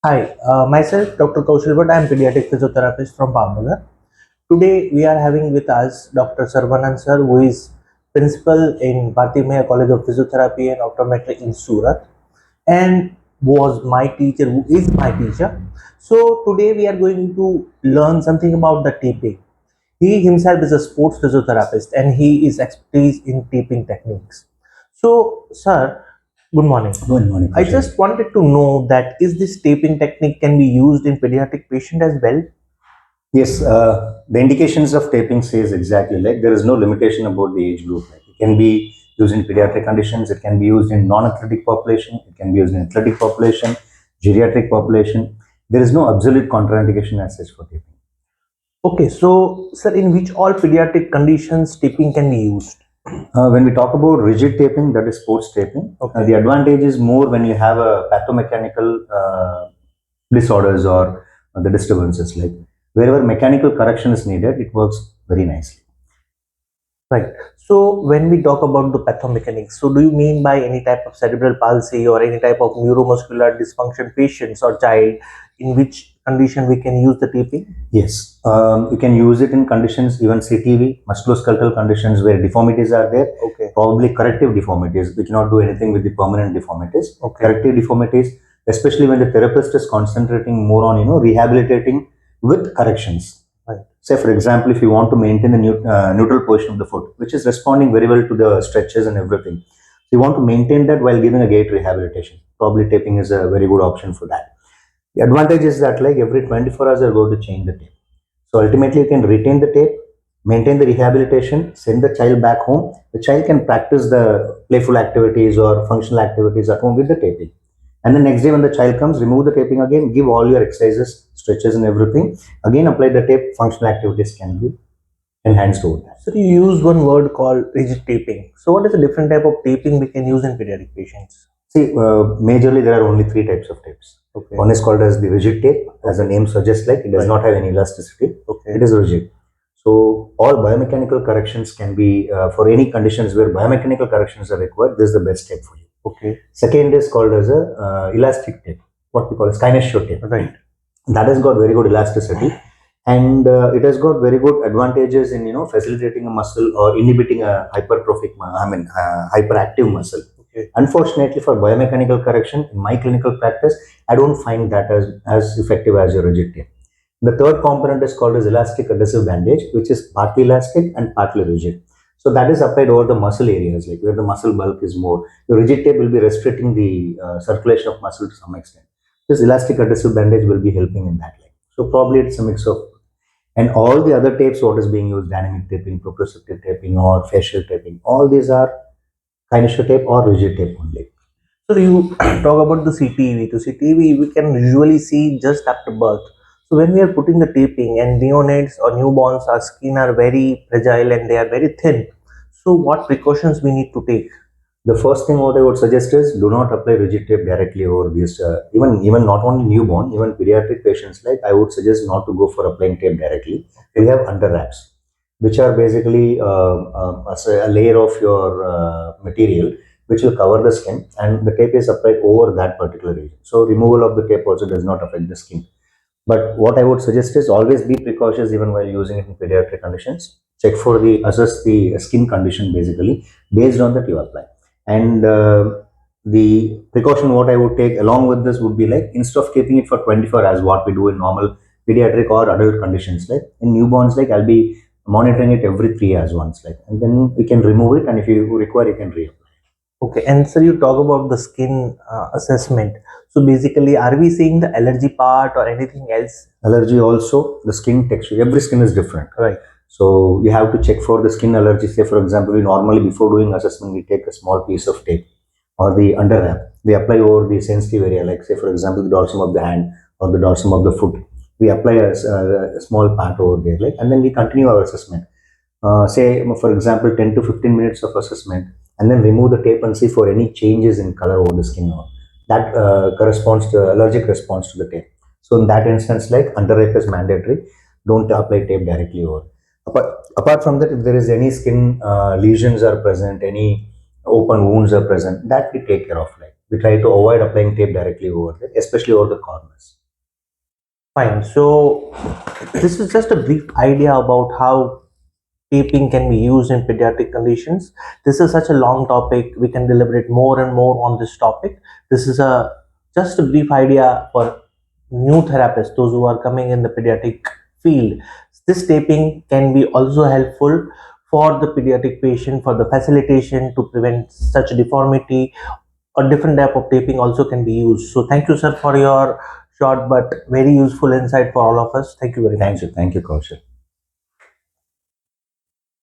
Hi, myself Dr. Kaushal Bhatt. I am pediatric physiotherapist from Bhavnagar. Today we are having with us Dr. Sarvanan sir, who is principal in Bharati Mehta College of Physiotherapy and Optometry in Surat, and was my teacher, who is my teacher. So today we are going to learn something about the taping. He himself is a sports physiotherapist and he is expertise in taping techniques. So, sir, good morning. Good morning, I Kushal. just wanted to know that is this taping technique can be used in pediatric patient as well? Yes, the indications of taping says exactly like there is no limitation about the age group. Like it can be used in pediatric conditions, it can be used in non-athletic population, it can be used in athletic population, geriatric population. There is no absolute contraindication as such for taping. Okay, so sir, in which all pediatric conditions taping can be used? When we talk about rigid taping, that is sports taping. Okay. The advantage is more when you have a pathomechanical disorders or the disturbances. Like wherever mechanical correction is needed, it works very nicely. Right. So when we talk about the pathomechanics, so do you mean by any type of cerebral palsy or any type of neuromuscular dysfunction patients or child, in which condition we can use the taping? Yes, you can use it in conditions, even CTV, musculoskeletal conditions where deformities are there, Okay. probably corrective deformities. We cannot do anything with the permanent deformities. Okay. Corrective deformities, especially when the therapist is concentrating more on, rehabilitating with corrections. Right. Say, for example, if you want to maintain the neutral position of the foot, which is responding very well to the stretches and everything, so you want to maintain that while giving a gait rehabilitation. Probably taping is a very good option for that. The advantage is that like every 24 hours you're going to change the tape. So ultimately you can retain the tape, maintain the rehabilitation, send the child back home. The child can practice the playful activities or functional activities at home with the taping. And the next day when the child comes, remove the taping again, give all your exercises, stretches and everything. Again apply the tape, functional activities can be enhanced over that. So you used one word called rigid taping. So what is the different type of taping we can use in pediatric patients? See, majorly there are only three types of tapes. Okay. One is called as the rigid tape, as the name suggests, like it does not have any elasticity. Okay. It is rigid. So all biomechanical corrections can be for any conditions where biomechanical corrections are required. This is the best tape for you. Okay. Second is called as a elastic tape, what we call as kinesio tape. Right. That has got very good elasticity, and it has got very good advantages in facilitating a muscle or inhibiting a hyperactive muscle. Okay. Unfortunately, for biomechanical correction, in my clinical practice, I don't find that as effective as your rigid tape. The third component is called as elastic adhesive bandage, which is partly elastic and partly rigid. So that is applied over the muscle areas, like where the muscle bulk is more. The rigid tape will be restricting the circulation of muscle to some extent. This elastic adhesive bandage will be helping in that. Like so, probably it's a mix of, and all the other tapes, what is being used, dynamic taping, proprioceptive taping, or facial taping, all these are kinesio tape or rigid tape only. So you talk about the CTV. To CTV, we can usually see just after birth. So when we are putting the taping and neonates or newborns, our skin are very fragile and they are very thin. So what precautions we need to take? The first thing what I would suggest is do not apply rigid tape directly over these. Even not only newborn, even pediatric patients. Like I would suggest not to go for applying tape directly. We have under wraps, which are basically a layer of your material which will cover the skin, and the tape is applied over that particular region. So removal of the tape also does not affect the skin. But what I would suggest is always be precautious even while using it in pediatric conditions. Check for assess the skin condition basically based on that you apply. And the precaution what I would take along with this would be like instead of keeping it for 24 hours, what we do in normal pediatric or adult conditions, like in newborns, like I'll be monitoring it every 3 hours once, like, and then we can remove it, and if you require, you can reapply. Okay, and sir, you talk about the skin assessment. So basically, are we seeing the allergy part or anything else? Allergy also, the skin texture, every skin is different. Right. So you have to check for the skin allergy. Say, for example, we normally before doing assessment, we take a small piece of tape or the under wrap. We apply over the sensitive area, like say, for example, the dorsum of the hand or the dorsum of the foot. We apply a small part over there, like, and then we continue our assessment. Say, for example, 10 to 15 minutes of assessment, and then remove the tape and see for any changes in color over the skin. That corresponds to allergic response to the tape. So in that instance, like under wrap is mandatory. Don't apply tape directly over. Apart from that, if there is any skin lesions are present, any open wounds are present, that we take care of. Like we try to avoid applying tape directly over there, especially over the corners. Fine. So this is just a brief idea about how taping can be used in pediatric conditions. This is such a long topic. We can deliberate more and more on this topic. This is a just a brief idea for new therapists, those who are coming in the pediatric field. This taping can be also helpful for the pediatric patient for the facilitation to prevent such deformity, or different type of taping also can be used. So thank you, sir, for your short but very useful insight for all of us. Thank you very much. Thank you, Kaushal.